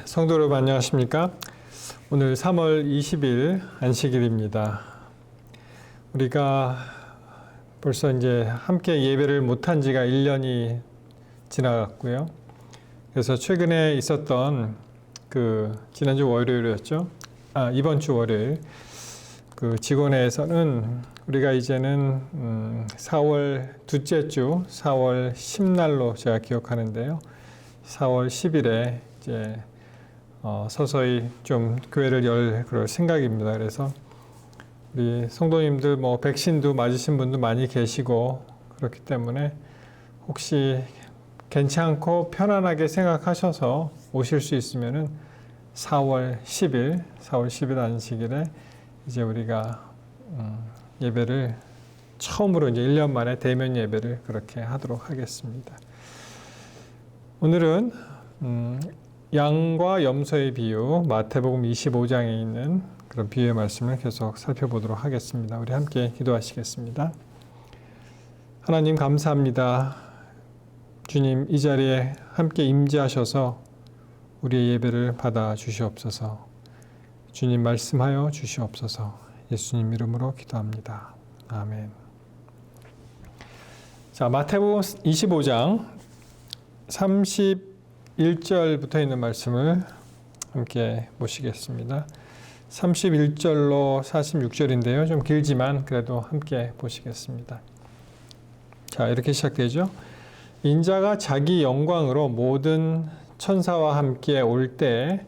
성도 여러분 안녕하십니까? 오늘 3월 20일 안식일입니다. 우리가 벌써 이제 함께 예배를 못한 지가 1년이 지나갔고요. 그래서 최근에 있었던 지난주 월요일이었죠. 이번 주 월요일 직원회에서는 우리가 이제는 4월 둘째 주 4월 10날로 제가 기억하는데요. 4월 10일에 이제 서서히 좀 교회를 열 그럴 생각입니다. 그래서 우리 성도님들 백신도 맞으신 분도 많이 계시고 그렇기 때문에 혹시 괜찮고 편안하게 생각하셔서 오실 수 있으면은 4월 10일 안식일에 이제 우리가 예배를 처음으로 이제 1년 만에 대면 예배를 그렇게 하도록 하겠습니다. 오늘은 양과 염소의 비유, 마태복음 25장에 있는 그런 비유의 말씀을 계속 살펴보도록 하겠습니다. 우리 함께 기도하시겠습니다. 하나님 감사합니다. 주님 이 자리에 함께 임재하셔서 우리의 예배를 받아 주시옵소서. 주님 말씀하여 주시옵소서. 예수님 이름으로 기도합니다. 아멘. 자, 마태복음 25장 31절부터 있는 말씀을 함께 보시겠습니다. 31절로 46절인데요. 좀 길지만 그래도 함께 보시겠습니다. 자, 이렇게 시작되죠. 인자가 자기 영광으로 모든 천사와 함께 올 때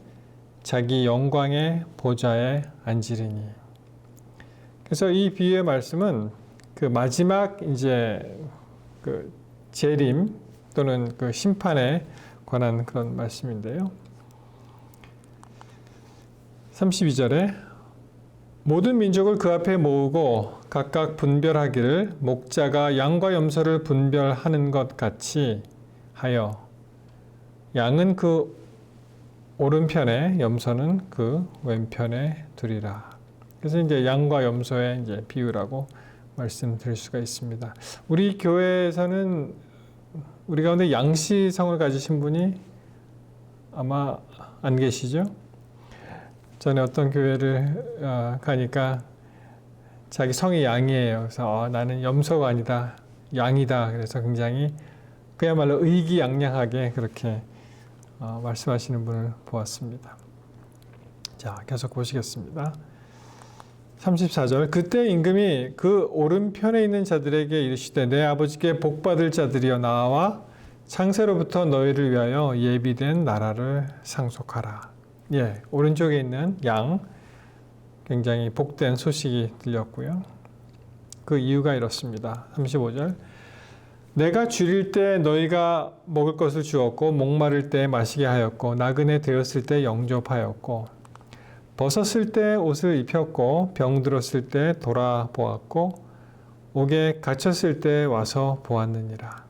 자기 영광의 보좌에 앉으리니. 그래서 이 비유의 말씀은 마지막 이제 재림 또는 심판에 관한 그런 말씀인데요. 32절에 모든 민족을 그 앞에 모으고 각각 분별하기를 목자가 양과 염소를 분별하는 것 같이 하여 양은 그 오른편에 염소는 그 왼편에 두리라. 그래서 이제 양과 염소의 이제 비유라고 말씀드릴 수가 있습니다. 우리 교회에서는 우리 가운데 양씨성을 가지신 분이 아마 안 계시죠? 전에 어떤 교회를 가니까 자기 성이 양이에요. 그래서 나는 염소가 아니다, 양이다. 그래서 굉장히 그야말로 의기양양하게 그렇게 말씀하시는 분을 보았습니다. 자, 계속 보시겠습니다. 34절 그때 임금이 그 오른편에 있는 자들에게 이르시되 내 아버지께 복받을 자들이여 나와 창세로부터 너희를 위하여 예비된 나라를 상속하라. 예, 오른쪽에 있는 양 굉장히 복된 소식이 들렸고요. 그 이유가 이렇습니다. 35절 내가 줄일 때 너희가 먹을 것을 주었고 목마를 때 마시게 하였고 나그네 되었을 때 영접하였고 벗었을 때 옷을 입혔고 병들었을 때 돌아보았고 옥에 갇혔을 때 와서 보았느니라.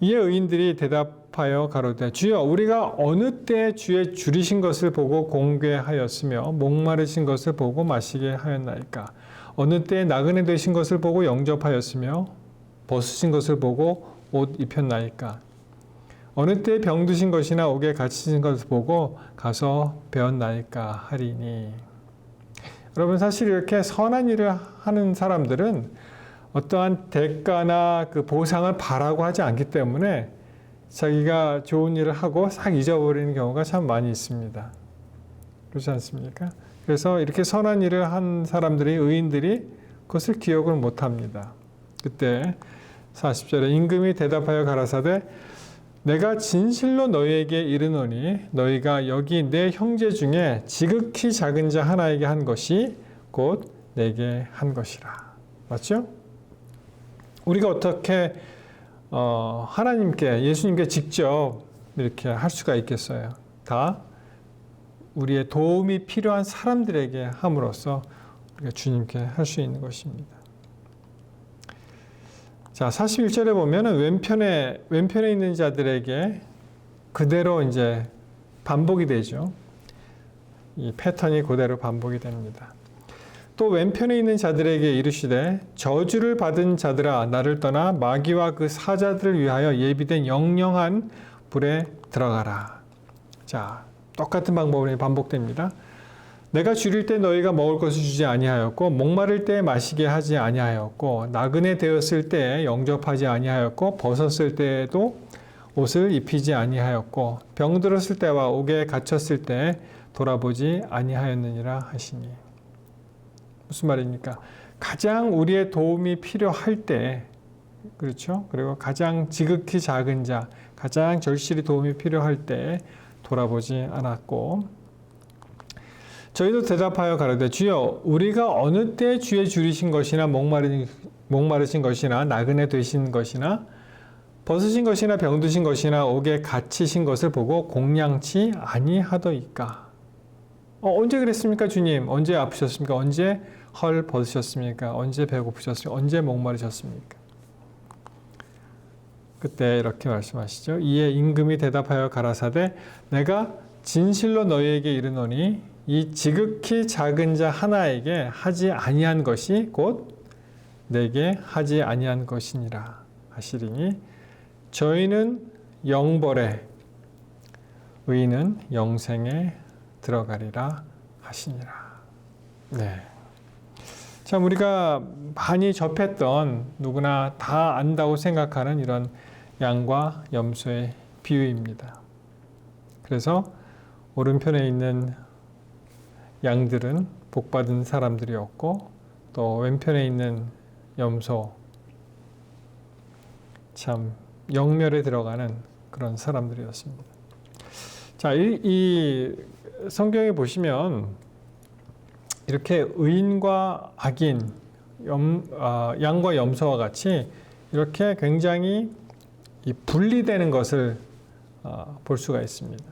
이에 의인들이 대답하여 가로되 주여 우리가 어느 때 주의 줄이신 것을 보고 공궤하였으며 목마르신 것을 보고 마시게 하였나이까. 어느 때 나그네 되신 것을 보고 영접하였으며 벗으신 것을 보고 옷 입혔나이까. 어느 때 병드신 것이나 옥에 갇히신 것을 보고 가서 배웠나이까 하리니. 여러분 사실 이렇게 선한 일을 하는 사람들은 어떠한 대가나 보상을 바라고 하지 않기 때문에 자기가 좋은 일을 하고 싹 잊어버리는 경우가 참 많이 있습니다. 그렇지 않습니까? 그래서 이렇게 선한 일을 한 사람들이 의인들이 그것을 기억을 못합니다. 그때 40절에 임금이 대답하여 가라사대 내가 진실로 너희에게 이르노니 너희가 여기 내 형제 중에 지극히 작은 자 하나에게 한 것이 곧 내게 한 것이라. 맞죠? 우리가 어떻게 하나님께 예수님께 직접 이렇게 할 수가 있겠어요? 다 우리의 도움이 필요한 사람들에게 함으로써 우리가 주님께 할 수 있는 것입니다. 자, 41절에 보면은 왼편에 있는 자들에게 그대로 이제 반복이 되죠. 이 패턴이 그대로 반복이 됩니다. 또 왼편에 있는 자들에게 이르시되 저주를 받은 자들아 나를 떠나 마귀와 그 사자들을 위하여 예비된 영영한 불에 들어가라. 자, 똑같은 방법이 반복됩니다. 내가 줄일 때 너희가 먹을 것을 주지 아니하였고 목마를 때 마시게 하지 아니하였고 나그네 되었을 때 영접하지 아니하였고 벗었을 때에도 옷을 입히지 아니하였고 병들었을 때와 옥에 갇혔을 때 돌아보지 아니하였느니라 하시니. 무슨 말입니까? 가장 우리의 도움이 필요할 때, 그렇죠? 그리고 가장 지극히 작은 자, 가장 절실히 도움이 필요할 때 돌아보지 않았고, 저희도 대답하여 가로되 주여 우리가 어느 때 주의 줄이신 것이나 목마르신 것이나 나그네 되신 것이나 벗으신 것이나 병드신 것이나 옥에 갇히신 것을 보고 공양치 아니하더이까. 언제 그랬습니까 주님? 언제 아프셨습니까? 언제 헐 벗으셨습니까? 언제 배고프셨습니까? 언제 목마르셨습니까? 그때 이렇게 말씀하시죠. 이에 임금이 대답하여 가라사대 내가 진실로 너희에게 이르노니 이 지극히 작은 자 하나에게 하지 아니한 것이 곧 내게 하지 아니한 것이니라 하시리니 저희는 영벌에 의인은 영생에 들어가리라 하시니라. 네. 참 우리가 많이 접했던 누구나 다 안다고 생각하는 이런 양과 염소의 비유입니다. 그래서 오른편에 있는 양들은 복받은 사람들이었고 또 왼편에 있는 염소 참 영멸에 들어가는 그런 사람들이었습니다. 자, 이 성경에 보시면 이렇게 의인과 악인, 양과 염소와 같이 이렇게 굉장히 분리되는 것을 볼 수가 있습니다.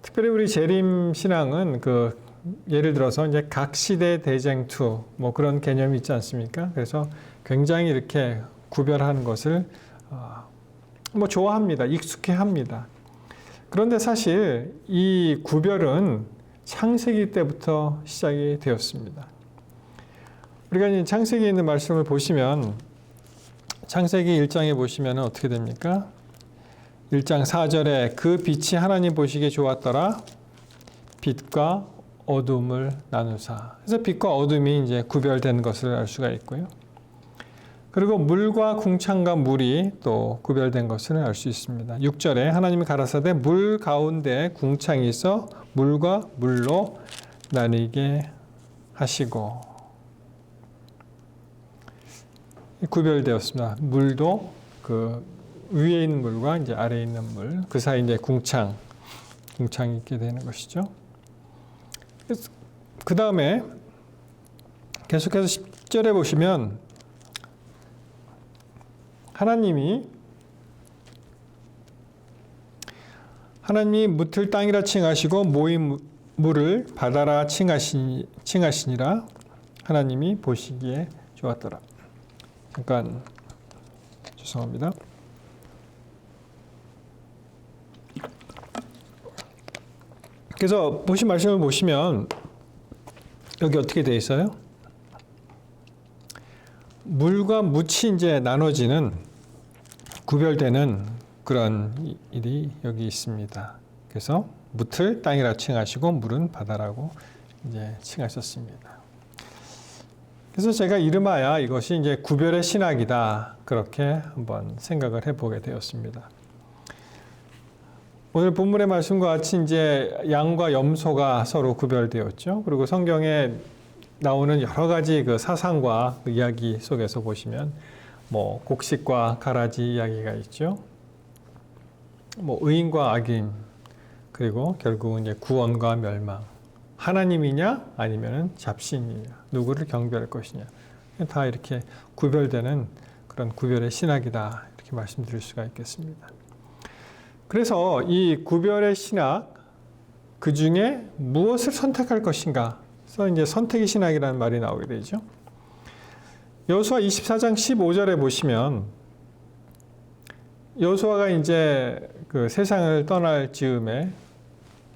특별히 우리 재림 신앙은 예를 들어서 이제 각 시대 대쟁투 뭐 그런 개념이 있지 않습니까? 그래서 굉장히 이렇게 구별하는 것을 뭐 좋아합니다. 익숙해합니다. 그런데 사실 이 구별은 창세기 때부터 시작이 되었습니다. 우리가 이 창세기에 있는 말씀을 보시면 창세기 1장에 보시면 어떻게 됩니까? 1장 4절에 그 빛이 하나님 보시기에 좋았더라. 빛과 어둠을 나누사. 그래서 빛과 어둠이 이제 구별된 것을 알 수가 있고요. 그리고 물과 궁창과 물이 또 구별된 것을 알 수 있습니다. 6절에 하나님이 가라사대 물 가운데 궁창이 있어 물과 물로 나뉘게 하시고 구별되었습니다. 물도 위에 있는 물과 이제 아래에 있는 물, 그 사이 이제 궁창이 있게 되는 것이죠. 그 다음에 계속해서 10절에 보시면 하나님이 묻을 땅이라 칭하시고 모인 물을 바다라 칭하시니라. 하나님이 보시기에 좋았더라. 잠깐 죄송합니다. 그래서 보신 말씀을 보시면 여기 어떻게 되어 있어요? 물과 묻이 이제 나눠지는 구별되는 그런 일이 여기 있습니다. 그래서 묻을 땅이라 칭하시고 물은 바다라고 이제 칭하셨습니다. 그래서 제가 이름하여 이것이 이제 구별의 신학이다. 그렇게 한번 생각을 해보게 되었습니다. 오늘 본문의 말씀과 같이 이제 양과 염소가 서로 구별되었죠. 그리고 성경에 나오는 여러 가지 사상과 이야기 속에서 보시면 뭐 곡식과 가라지 이야기가 있죠. 뭐 의인과 악인, 그리고 결국은 이제 구원과 멸망. 하나님이냐 아니면은 잡신이냐, 누구를 경배할 것이냐. 다 이렇게 구별되는 그런 구별의 신학이다. 이렇게 말씀드릴 수가 있겠습니다. 그래서 이 구별의 신학, 그 중에 무엇을 선택할 것인가? 그래서 이제 선택의 신학이라는 말이 나오게 되죠. 여호수아 24장 15절에 보시면 여호수아가 이제 세상을 떠날 즈음에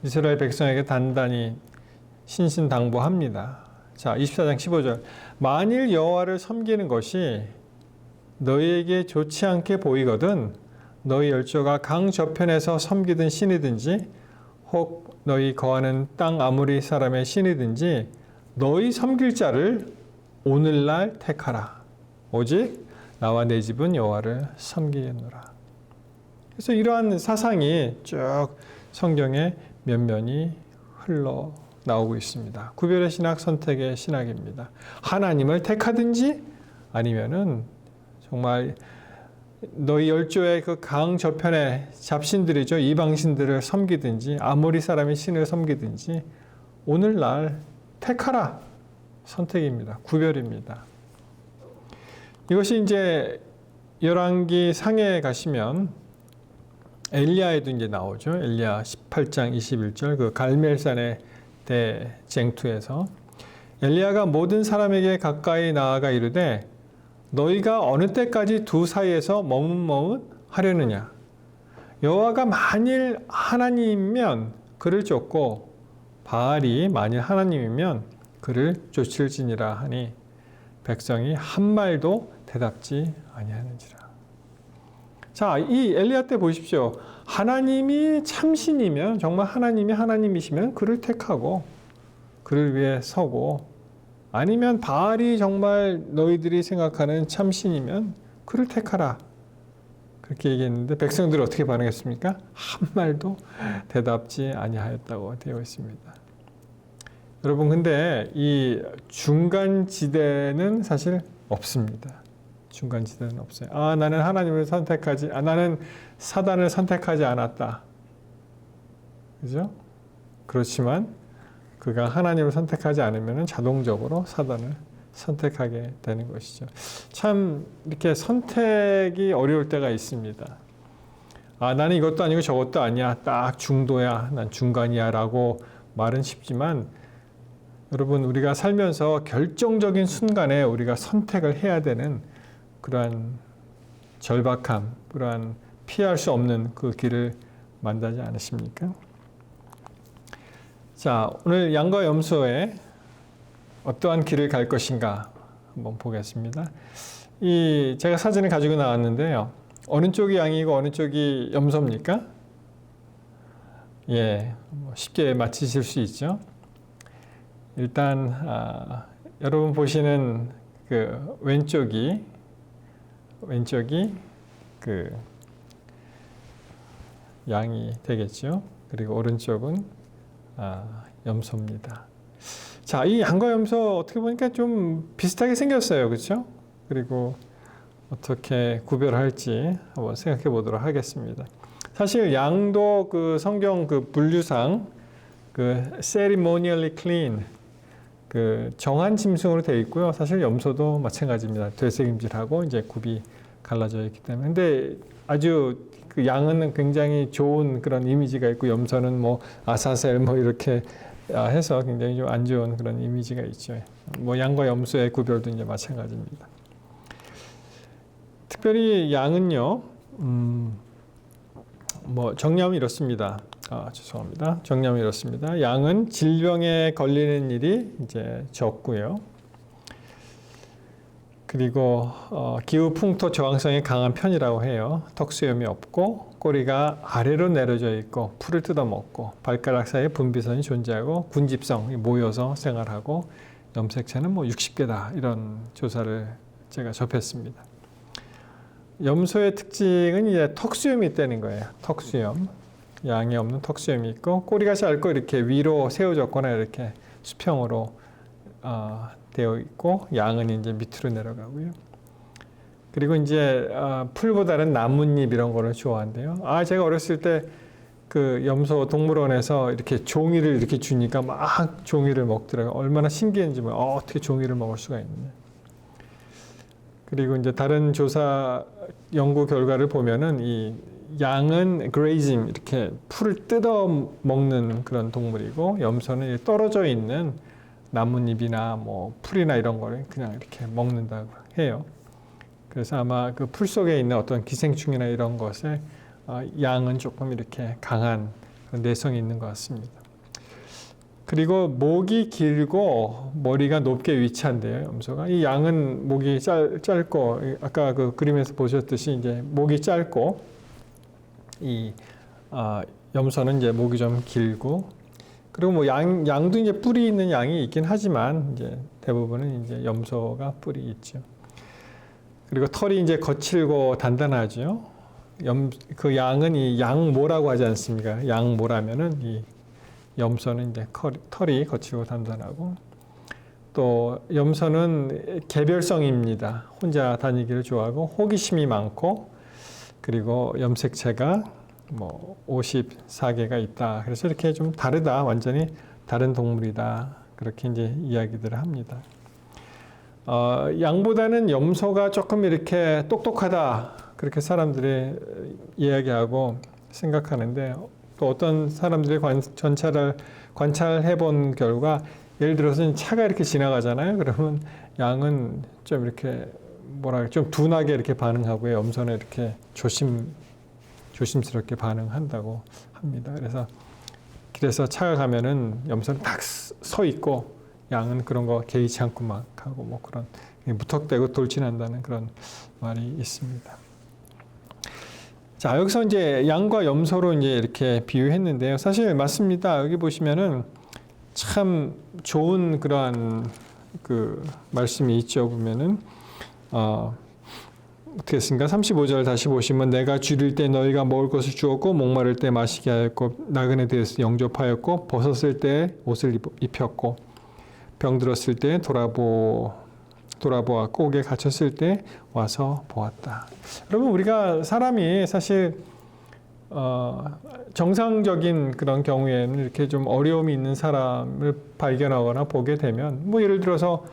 이스라엘 백성에게 단단히 신신당부합니다. 자, 24장 15절. 만일 여호와를 섬기는 것이 너희에게 좋지 않게 보이거든 너희 열조가 강 저편에서 섬기든 신이든지 혹 너희 거하는 땅 아무리 사람의 신이든지 너희 섬길 자를 오늘날 택하라. 오직 나와 내 집은 여호와를 섬기겠노라. 그래서 이러한 사상이 쭉 성경에 면면이 흘러나오고 있습니다. 구별의 신학, 선택의 신학입니다. 하나님을 택하든지 아니면은 정말 너희 열조의 그 강 저편의 잡신들이죠. 이방신들을 섬기든지 아모리 사람의 신을 섬기든지 오늘날 택하라. 선택입니다. 구별입니다. 이것이 이제 열왕기 상해에 가시면 엘리야에도 이제 나오죠. 엘리야 18장 21절 그 갈멜산의 대쟁투에서 엘리야가 모든 사람에게 가까이 나아가 이르되 너희가 어느 때까지 두 사이에서 머뭇머뭇하려느냐. 여호와가 만일 하나님이면 그를 쫓고 바알이 만일 하나님이면 그를 쫓을지니라 하니 백성이 한 말도 대답지 아니하는지라. 자, 이 엘리야 때 보십시오. 하나님이 참신이면 정말 하나님이 하나님이시면 그를 택하고 그를 위해 서고 아니면 바알이 정말 너희들이 생각하는 참신이면 그를 택하라. 그렇게 얘기했는데 백성들이 어떻게 반응했습니까? 한 말도 대답지 아니하였다고 되어 있습니다. 여러분 근데 이 중간지대는 사실 없습니다. 중간지대는 없어요. 나는 하나님을 나는 사단을 선택하지 않았다. 그죠? 그렇지만 그가 하나님을 선택하지 않으면 자동적으로 사단을 선택하게 되는 것이죠. 참 이렇게 선택이 어려울 때가 있습니다. 나는 이것도 아니고 저것도 아니야. 딱 중도야. 난 중간이야. 라고 말은 쉽지만 여러분 우리가 살면서 결정적인 순간에 우리가 선택을 해야 되는 그러한 절박함, 그러한 피할 수 없는 그 길을 만나지 않으십니까? 자, 오늘 양과 염소에 어떠한 길을 갈 것인가 한번 보겠습니다. 제가 사진을 가지고 나왔는데요. 어느 쪽이 양이고 어느 쪽이 염소입니까? 예, 쉽게 맞히실 수 있죠. 일단 여러분 보시는 그 왼쪽이 그 양이 되겠죠. 그리고 오른쪽은 염소입니다. 자, 이 양과 염소 어떻게 보니까 좀 비슷하게 생겼어요. 그렇죠? 그리고 어떻게 구별할지 한번 생각해 보도록 하겠습니다. 사실 양도 그 성경 그 분류상 그 ceremonially clean 그 정한 짐승으로 되어 있고요. 사실 염소도 마찬가지입니다. 되새김질하고 이제 굽이 갈라져 있기 때문에. 근데 아주 그 양은 굉장히 좋은 그런 이미지가 있고 염소는 뭐 아사셀 뭐 이렇게 해서 굉장히 좀 안 좋은 그런 이미지가 있죠. 뭐 양과 염소의 구별도 이제 마찬가지입니다. 특별히 양은요, 뭐 정리하면 이렇습니다. 죄송합니다. 정리하면 이렇습니다. 양은 질병에 걸리는 일이 이제 적고요. 그리고 기후 풍토 저항성이 강한 편이라고 해요. 턱수염이 없고 꼬리가 아래로 내려져 있고 풀을 뜯어먹고 발가락 사이에 분비선이 존재하고 군집성이 모여서 생활하고 염색체는 뭐 60개다 이런 조사를 제가 접했습니다. 염소의 특징은 이제 턱수염이 있다는 거예요. 턱수염. 양이 없는 턱수염이 있고 꼬리가 짧고 이렇게 위로 세워졌거나 이렇게 수평으로 되어 있고 양은 이제 밑으로 내려가고요. 그리고 이제 풀보다는 나뭇잎 이런 거를 좋아한대요. 제가 어렸을 때 그 염소 동물원에서 이렇게 종이를 이렇게 주니까 막 종이를 먹더라고요. 얼마나 신기한지 어떻게 종이를 먹을 수가 있느냐. 그리고 이제 다른 조사 연구 결과를 보면은 이 양은 그레이징 이렇게 풀을 뜯어 먹는 그런 동물이고 염소는 떨어져 있는 나뭇잎이나 뭐 풀이나 이런 거를 그냥 이렇게 먹는다고 해요. 그래서 아마 그 풀 속에 있는 어떤 기생충이나 이런 것에 양은 조금 이렇게 강한 내성이 있는 것 같습니다. 그리고 목이 길고 머리가 높게 위치한대요, 염소가. 이 양은 목이 짧고 아까 그 그림에서 보셨듯이 이제 목이 짧고 이 염소는 이제 목이 좀 길고, 그리고 뭐 양도 이제 뿔이 있는 양이 있긴 하지만 이제 대부분은 이제 염소가 뿔이 있죠. 그리고 털이 이제 거칠고 단단하죠. 그 양은 이 양모라고 하지 않습니까? 양모라면은 이 염소는 이제 털이 거칠고 단단하고, 또 염소는 개별성입니다. 혼자 다니기를 좋아하고 호기심이 많고, 그리고 염색체가 뭐 54개가 있다. 그래서 이렇게 좀 다르다, 완전히 다른 동물이다. 그렇게 이제 이야기들을 합니다. 양보다는 염소가 조금 이렇게 똑똑하다. 그렇게 사람들이 이야기하고 생각하는데, 또 어떤 사람들이 관찰해 본 결과, 예를 들어서 차가 이렇게 지나가잖아요. 그러면 양은 좀 이렇게 좀 둔하게 이렇게 반응하고요. 염소는 이렇게 조심스럽게 반응한다고 합니다. 그래서 길에서 차가 가면은 염소는 딱 서 있고, 양은 그런 거 개의치 않고 막 하고 뭐 그런 무턱대고 돌진한다는 그런 말이 있습니다. 자, 여기서 이제 양과 염소로 이제 이렇게 비유했는데요. 사실 맞습니다. 여기 보시면은 참 좋은 그러한 그 말씀이 있죠. 보면은 어떻게 했습니까? 35절 다시 보시면, 내가 줄일 때 너희가 먹을 것을 주었고, 목마를 때 마시게 하였고, 나그네 되었을 때 영접하였고, 벗었을 때 옷을 입혔고, 병들었을 때 돌아보았고, 옥에 갇혔을 때 와서 보았다. 여러분, 우리가 사람이 사실 정상적인 그런 경우에는 이렇게 좀 어려움이 있는 사람을 발견하거나 보게 되면, 뭐 예를 들어서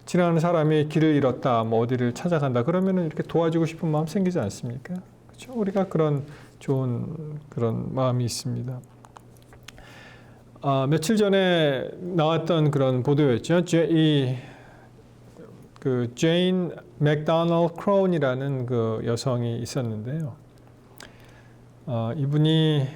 지나가는 사람이 길을 잃었다, 뭐 어디를 찾아간다, 그러면은 이렇게 도와주고 싶은 마음 생기지 않습니까? 그렇죠? 우리가 그런 좋은 그런 마음이 있습니다. 며칠 전에 나왔던 그런 보도였죠. 그 제인 맥도널드 크라운이라는 그 여성이 있었는데요. 이분이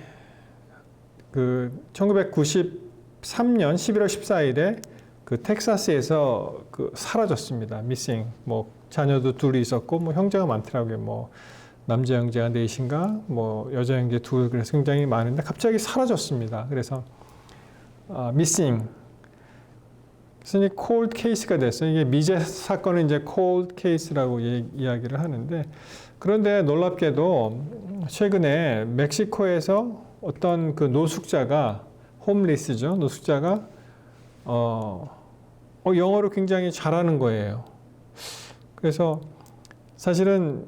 그 1993년 11월 14일에 그 텍사스에서 그 사라졌습니다. 미싱. 뭐 자녀도 둘이 있었고, 뭐 형제가 많더라고요. 뭐 남자 형제가 넷인가, 뭐 여자 형제 둘, 그래서 굉장히 많은데 갑자기 사라졌습니다. 그래서 미싱. 그래서 이제 콜드 케이스가 됐어요. 이게 미제 사건은 이제 콜드 케이스라고 이야기를 하는데, 그런데 놀랍게도 최근에 멕시코에서 어떤 그 노숙자가, 홈리스죠. 노숙자가 영어를 굉장히 잘하는 거예요. 그래서 사실은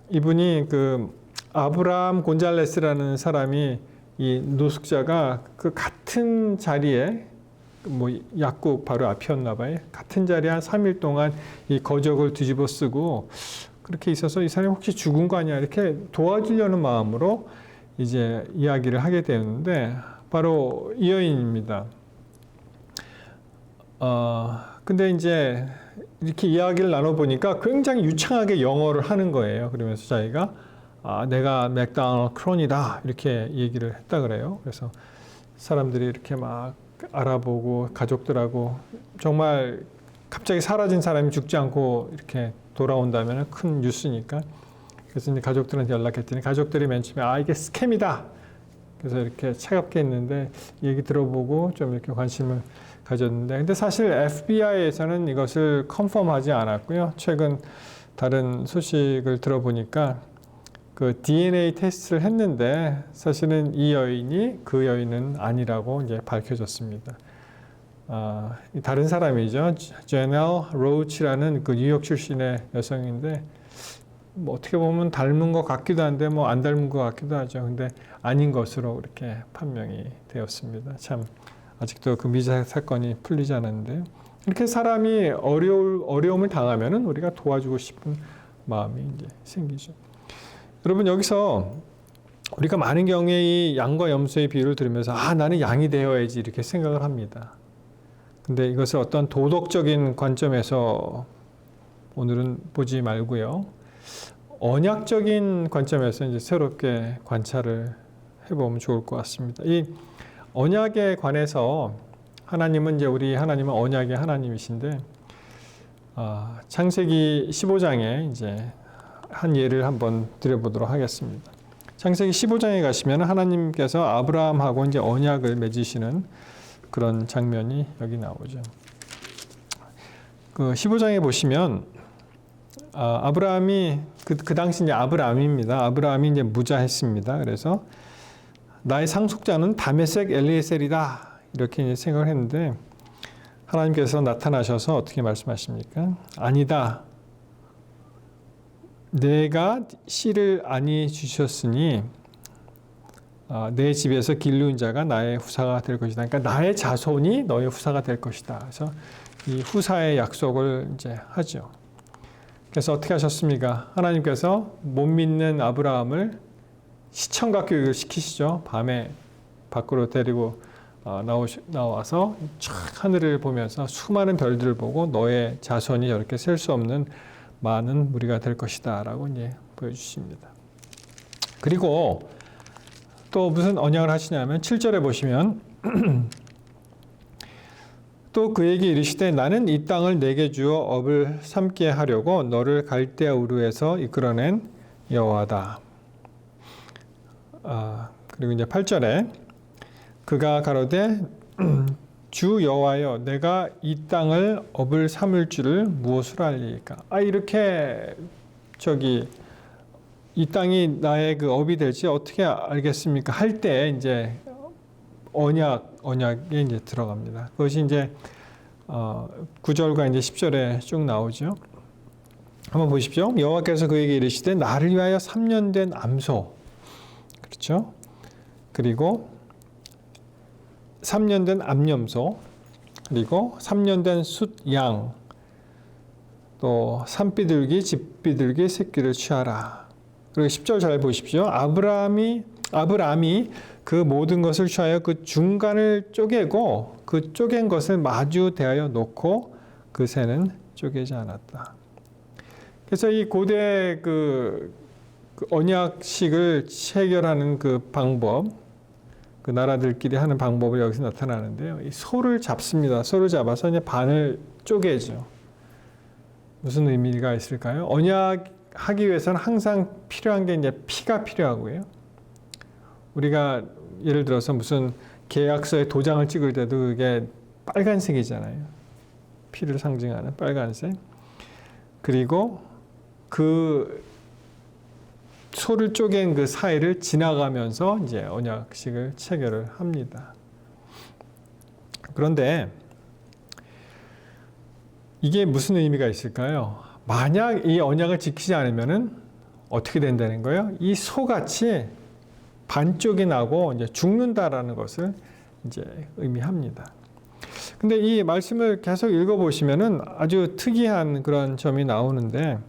이분이 그 아브라함 곤잘레스라는 사람이, 이 노숙자가 그 같은 자리에, 뭐 약국 바로 앞이었나 봐요. 같은 자리에 한 3일 동안 이 거적을 뒤집어 쓰고 그렇게 있어서, 이 사람이 혹시 죽은 거 아니야, 이렇게 도와주려는 마음으로 이제 이야기를 하게 되는데, 바로 이 여인입니다. 근데 이제 이렇게 이야기를 나눠보니까 굉장히 유창하게 영어를 하는 거예요. 그러면서 자기가 내가 맥도널드 크론이다, 이렇게 얘기를 했다 그래요. 그래서 사람들이 이렇게 막 알아보고, 가족들하고, 정말 갑자기 사라진 사람이 죽지 않고 이렇게 돌아온다면 큰 뉴스니까. 그래서 이제 가족들한테 연락했더니, 가족들이 맨 처음에 이게 스캠이다, 그래서 이렇게 차갑게 했는데, 얘기 들어보고 좀 이렇게 관심을 가졌는데, 근데 사실 FBI에서는 이것을 컨펌하지 않았고요. 최근 다른 소식을 들어보니까 그 DNA 테스트를 했는데, 사실은 이 여인이 그 여인은 아니라고 이제 밝혀졌습니다. 다른 사람이죠. 제넬 로치라는 그 뉴욕 출신의 여성인데, 뭐 어떻게 보면 닮은 것 같기도 한데 뭐 안 닮은 것 같기도 하죠. 근데 아닌 것으로 이렇게 판명이 되었습니다. 참 아직도 그 미제 사건이 풀리지 않았는데요. 이렇게 사람이 어려움을 당하면은 우리가 도와주고 싶은 마음이 이제 생기죠. 여러분, 여기서 우리가 많은 경우에 이 양과 염소의 비유를 들으면서 나는 양이 되어야지, 이렇게 생각을 합니다. 근데 이것을 어떤 도덕적인 관점에서 오늘은 보지 말고요, 언약적인 관점에서 이제 새롭게 관찰을 해보면 좋을 것 같습니다. 이 언약에 관해서 하나님은 이제 우리 하나님은 언약의 하나님이신데, 창세기 15장에 이제 한 예를 한번 드려보도록 하겠습니다. 창세기 15장에 가시면 하나님께서 아브라함하고 이제 언약을 맺으시는 그런 장면이 여기 나오죠. 그 15장에 보시면 아브라함이 그 당시 이제 아브라함입니다. 아브라함이 이제 무자했습니다. 그래서 나의 상속자는 다메섹 엘리에셀이다 이렇게 이제 생각을 했는데 하나님께서 나타나셔서 어떻게 말씀하십니까? 아니다. 내가 씨를 아니 주셨으니 내 집에서 기르는 자가 나의 후사가 될 것이다. 그러니까 나의 자손이 너의 후사가 될 것이다. 그래서 이 후사의 약속을 이제 하죠. 그래서 어떻게 하셨습니까? 하나님께서 못 믿는 아브라함을 시청각 교육을 시키시죠. 밤에 밖으로 데리고 나와서 쫙 하늘을 보면서 수많은 별들을 보고 너의 자손이 저렇게 셀 수 없는 많은 무리가 될 것이다 라고 이제 보여주십니다. 그리고 또 무슨 언약을 하시냐면 7절에 보시면 또 그에게 이르시되 나는 이 땅을 내게 주어 업을 삼게 하려고 너를 갈대아 우르에서 이끌어낸 여호와다. 그리고 이제 8절에 그가 가로되 주 여호와여 내가 이 땅을 업을 삼을 줄을 무엇으로 알리까? 이렇게 이 땅이 나의 그 업이 될지 어떻게 알겠습니까? 할 때 이제 언약에 이제 들어갑니다. 그것이 이제 9절과 이제 10절에 쭉 나오죠. 한번 보십시오. 여호와께서 그에게 이르시되 나를 위하여 3년 된 암소, 그렇죠? 그리고 3년 된 암염소, 그리고 3년 된 숫양, 또 산비둘기, 집비둘기 새끼를 취하라. 그리고 10절 잘 보십시오. 아브라함이 그 모든 것을 취하여 그 중간을 쪼개고 그 쪼갠 것을 마주 대하여 놓고 그 새는 쪼개지 않았다. 그래서 이 고대 그 언약식을 체결하는 그 방법, 그 나라들끼리 하는 방법을 여기서 나타나는데요. 이 소를 잡습니다. 소를 잡아서 이제 반을 쪼개죠. 무슨 의미가 있을까요? 언약하기 위해서는 항상 필요한 게 이제 피가 필요하고요. 우리가 예를 들어서 무슨 계약서에 도장을 찍을 때도 그게 빨간색이잖아요. 피를 상징하는 빨간색. 그리고 그 소를 쪼갠 그 사이를 지나가면서 이제 언약식을 체결을 합니다. 그런데 이게 무슨 의미가 있을까요? 만약 이 언약을 지키지 않으면은 어떻게 된다는 거예요? 이 소같이 반쪽이 나고 이제 죽는다라는 것을 이제 의미합니다. 근데 이 말씀을 계속 읽어보시면은 아주 특이한 그런 점이 나오는데,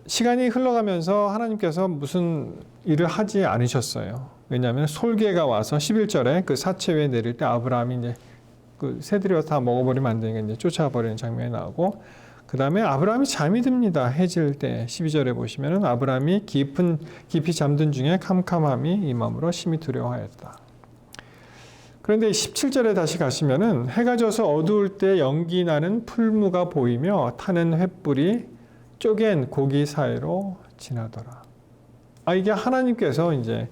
시간이 흘러가면서 하나님께서 무슨 일을 하지 않으셨어요. 왜냐하면 솔개가 와서 11절에 그 사체 위에 내릴 때 아브라함이 이제 그 새들이 다 먹어버리면 안 되니까 이제 쫓아버리는 장면이 나오고, 그 다음에 아브라함이 잠이 듭니다. 해질 때 12절에 보시면은 아브라함이 깊이 잠든 중에 캄캄함이 임함으로 심히 두려워하였다. 그런데 17절에 다시 가시면은 해가 져서 어두울 때 연기 나는 풀무가 보이며 타는 횃불이 쪼갠 고기 사이로 지나더라. 이게 하나님께서 이제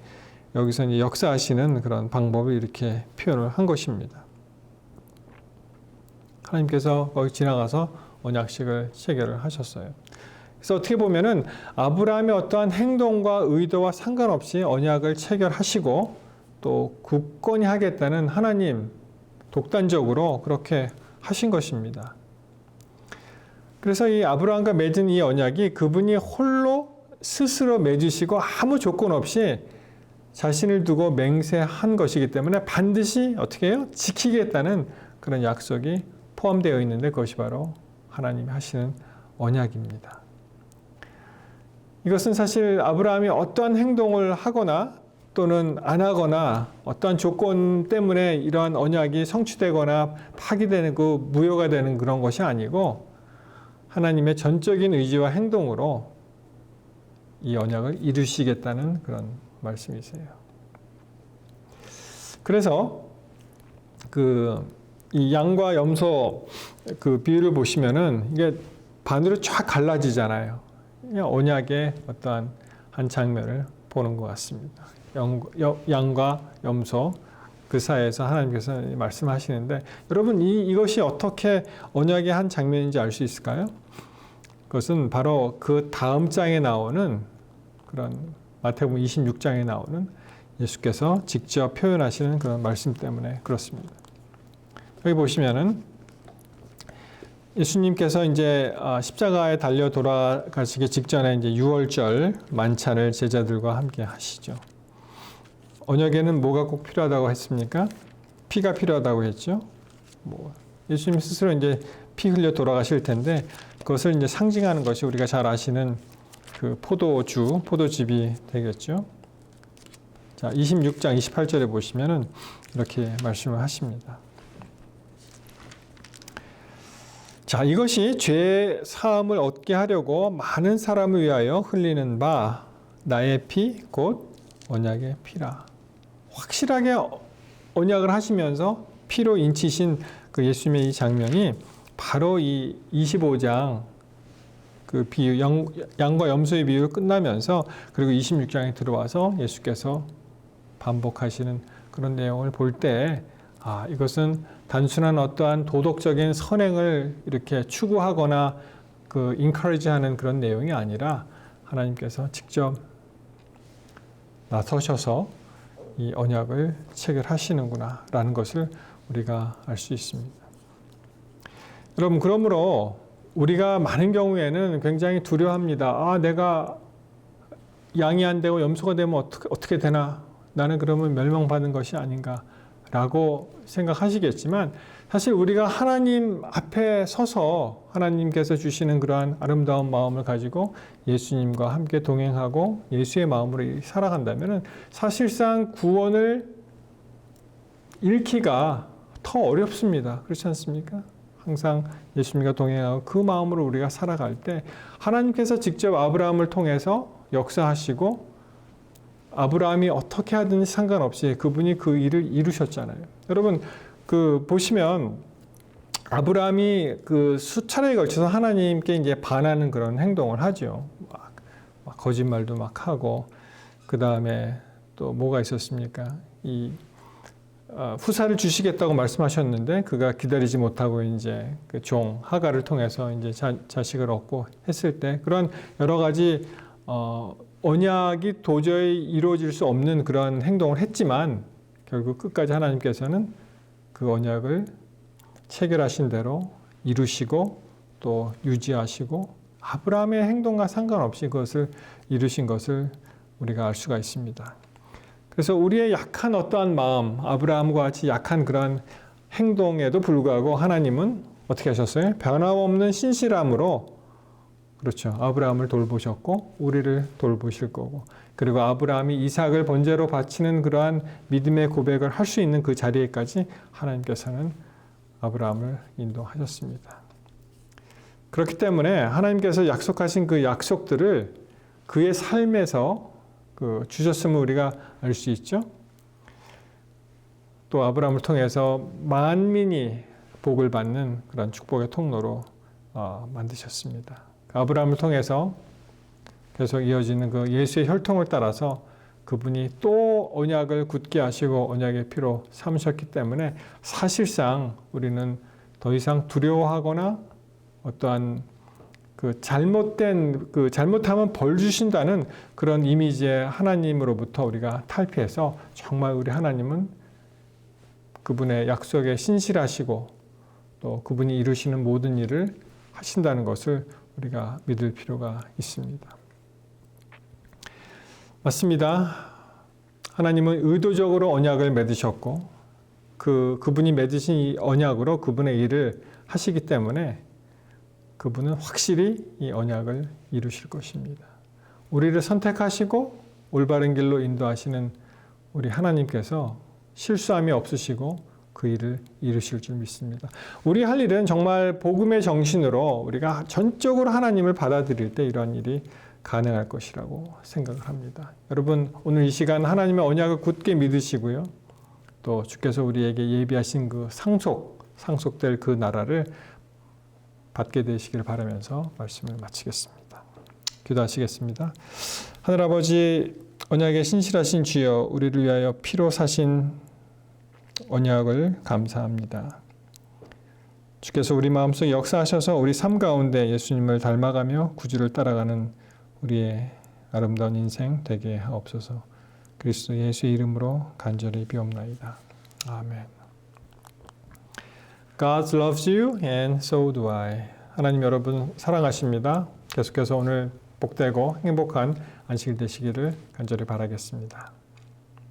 여기서 이제 역사하시는 그런 방법을 이렇게 표현을 한 것입니다. 하나님께서 거기 지나가서 언약식을 체결을 하셨어요. 그래서 어떻게 보면은 아브라함의 어떠한 행동과 의도와 상관없이 언약을 체결하시고 또 굳건히 하겠다는 하나님 독단적으로 그렇게 하신 것입니다. 그래서 이 아브라함과 맺은 이 언약이 그분이 홀로 스스로 맺으시고 아무 조건 없이 자신을 두고 맹세한 것이기 때문에 반드시 어떻게 해요? 지키겠다는 그런 약속이 포함되어 있는데 그것이 바로 하나님이 하시는 언약입니다. 이것은 사실 아브라함이 어떠한 행동을 하거나 또는 안 하거나 어떠한 조건 때문에 이러한 언약이 성취되거나 파기되고 무효가 되는 그런 것이 아니고 하나님의 전적인 의지와 행동으로 이 언약을 이루시겠다는 그런 말씀이세요. 그래서 이 양과 염소 그 비유를 보시면은 이게 반으로 쫙 갈라지잖아요. 언약의 어떠한 한 장면을 보는 것 같습니다. 양과 염소 그 사이에서 하나님께서 말씀하시는데 여러분 이것이 어떻게 언약의 한 장면인지 알 수 있을까요? 그것은 바로 그 다음 장에 나오는 그런 마태복음 26장에 나오는 예수께서 직접 표현하시는 그런 말씀 때문에 그렇습니다. 여기 보시면은 예수님께서 이제 십자가에 달려 돌아가시기 직전에 이제 유월절 만찬을 제자들과 함께 하시죠. 언약에는 뭐가 꼭 필요하다고 했습니까? 피가 필요하다고 했죠. 예수님 스스로 이제 피 흘려 돌아가실 텐데 그것을 이제 상징하는 것이 우리가 잘 아시는 그 포도즙이 되겠죠. 자, 26장 28절에 보시면은 이렇게 말씀을 하십니다. 자, 이것이 죄 사함을 얻게 하려고 많은 사람을 위하여 흘리는 바 나의 피 곧 언약의 피라. 확실하게 언약을 하시면서 피로 인치신 그 예수님의 이 장면이 바로 이 25장 그 비유, 양과 염소의 비유를 끝나면서 그리고 26장에 들어와서 예수께서 반복하시는 그런 내용을 볼 때 이것은 단순한 어떠한 도덕적인 선행을 이렇게 추구하거나 그 인커리지하는 그런 내용이 아니라 하나님께서 직접 나서셔서 이 언약을 체결하시는구나 라는 것을 우리가 알 수 있습니다. 여러분, 그러므로 우리가 많은 경우에는 굉장히 두려워합니다. 내가 양이 안 되고 염소가 되면 어떻게 되나? 나는 그러면 멸망받는 것이 아닌가? 라고 생각하시겠지만 사실 우리가 하나님 앞에 서서 하나님께서 주시는 그러한 아름다운 마음을 가지고 예수님과 함께 동행하고 예수의 마음으로 살아간다면 사실상 구원을 잃기가 더 어렵습니다. 그렇지 않습니까? 항상 예수님과 동행하고 그 마음으로 우리가 살아갈 때 하나님께서 직접 아브라함을 통해서 역사하시고 아브라함이 어떻게 하든지 상관없이 그분이 그 일을 이루셨잖아요. 여러분, 보시면 아브라함이 그 수차례에 걸쳐서 하나님께 이제 반하는 그런 행동을 하죠. 막 거짓말도 막 하고, 그 다음에 또 뭐가 있었습니까? 후사를 주시겠다고 말씀하셨는데 그가 기다리지 못하고 이제 그 종 하갈을 통해서 이제 자식을 얻고 했을 때 그런 여러 가지 언약이 도저히 이루어질 수 없는 그런 행동을 했지만 결국 끝까지 하나님께서는 그 언약을 체결하신 대로 이루시고 또 유지하시고 아브라함의 행동과 상관없이 그것을 이루신 것을 우리가 알 수가 있습니다. 그래서 우리의 약한 어떠한 마음, 아브라함과 같이 약한 그런 행동에도 불구하고 하나님은 어떻게 하셨어요? 변함없는 신실함으로 그렇죠. 아브라함을 돌보셨고 우리를 돌보실 거고 그리고 아브라함이 이삭을 번제로 바치는 그러한 믿음의 고백을 할 수 있는 그 자리에까지 하나님께서는 아브라함을 인도하셨습니다. 그렇기 때문에 하나님께서 약속하신 그 약속들을 그의 삶에서 주셨음을 우리가 알 수 있죠. 또 아브라함을 통해서 만민이 복을 받는 그런 축복의 통로로 만드셨습니다. 아브라함을 통해서 계속 이어지는 그 예수의 혈통을 따라서 그분이 또 언약을 굳게 하시고 언약의 피로 삼으셨기 때문에 사실상 우리는 더 이상 두려워하거나 어떠한 잘못하면 벌 주신다는 그런 이미지의 하나님으로부터 우리가 탈피해서 정말 우리 하나님은 그분의 약속에 신실하시고 또 그분이 이루시는 모든 일을 하신다는 것을 우리가 믿을 필요가 있습니다. 맞습니다. 하나님은 의도적으로 언약을 맺으셨고 그분이 맺으신 이 언약으로 그분의 일을 하시기 때문에 그분은 확실히 이 언약을 이루실 것입니다. 우리를 선택하시고 올바른 길로 인도하시는 우리 하나님께서 실수함이 없으시고 그 일을 이루실 줄 믿습니다. 우리 할 일은 정말 복음의 정신으로 우리가 전적으로 하나님을 받아들일 때 이러한 일이 가능할 것이라고 생각을 합니다. 여러분, 오늘 이 시간 하나님의 언약을 굳게 믿으시고요. 또 주께서 우리에게 예비하신 그 상속될 그 나라를 받게 되시기를 바라면서 말씀을 마치겠습니다. 기도하시겠습니다. 하늘아버지, 언약의 신실하신 주여, 우리를 위하여 피로 사신 언약을 감사합니다. 주께서 우리 마음속에 역사하셔서 우리 삶 가운데 예수님을 닮아가며 구주를 따라가는 우리의 아름다운 인생 되게 하옵소서. 그리스도 예수의 이름으로 간절히 비옵나이다. 아멘. God loves you and so do I. 하나님 여러분 사랑하십니다. 계속해서 오늘 복되고 행복한 안식일 되시기를 간절히 바라겠습니다.